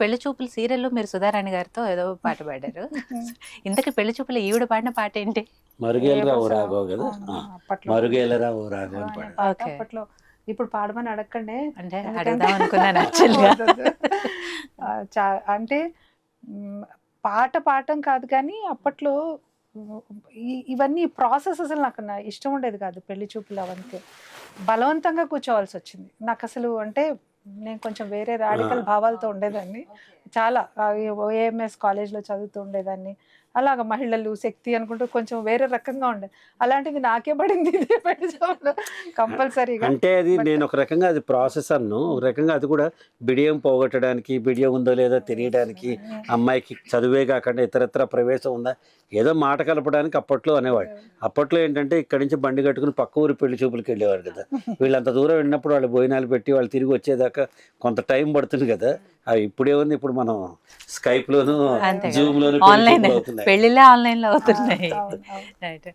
పెళ్లి చూపులు సీరియల్లో మీరు సుధారాణి గారితో ఏదో పాట పాడారు. ఇంతకీ పెళ్లి చూపులు ఈవిడ పాడిన పాట ఏంటి? మరుగేలరా ఓ రాఘవ కదా, అప్పట్లో మరుగేలరా ఓ రాఘవ అని పాడారు. పాట Okay. అప్పట్లో. ఇప్పుడు పాడమని అడగండి, అంటే అడుగుదాం అనుకున్నాను యాక్చువల్గా. అంటే పాట పాడటం కాదు కానీ అప్పట్లో ఇవన్నీ ప్రాసెస్ అసలు నాకు ఇష్టం ఉండేది కాదు. పెళ్లి చూపులు అవంతే బలవంతంగా కూర్చోవాల్సి వచ్చింది నాకు అసలు. అంటే నేను కొంచెం వేరే రాడికల్ భావాలతో ఉండేదాన్ని చాలా. ఓఏఎంఎస్ కాలేజ్లో చదువుతూ ఉండేదాన్ని. అలాగ మహిళలు శక్తి అనుకుంటూ కొంచెం వేరే రకంగా ఉండేది. అలాంటిది నాకే పడింది ఇదే పెళ్లి చూపులు కంపల్సరీగా. అంటే అది నేను ఒక రకంగా అది ప్రాసెస్ అన్ను, ఒక రకంగా అది కూడా బిడియం పోగొట్టడానికి, బిడియం ఉందో లేదో తెలియడానికి, అమ్మాయికి చదువే కాకుండా ఇతరత్ర ప్రవేశం ఉందా ఏదో మాట కలపడానికి అప్పట్లో అనేవాడు. అప్పట్లో ఏంటంటే ఇక్కడి నుంచి బండి కట్టుకుని పక్క ఊరి పెళ్లి చూపులకి వెళ్ళేవారు కదా. వీళ్ళంత దూరం వెళ్ళినప్పుడు వాళ్ళు భోజనాలు పెట్టి వాళ్ళు తిరిగి వచ్చేదాకా కొంత టైం పడుతుంది కదా. అవి ఇప్పుడేముంది, ఇప్పుడు మనం స్కైప్ లోను జూమ్ లోను ఆన్లైన్ పెళ్లిళ్ళే ఆన్లైన్ లో అవుతున్నాయి. రైట్.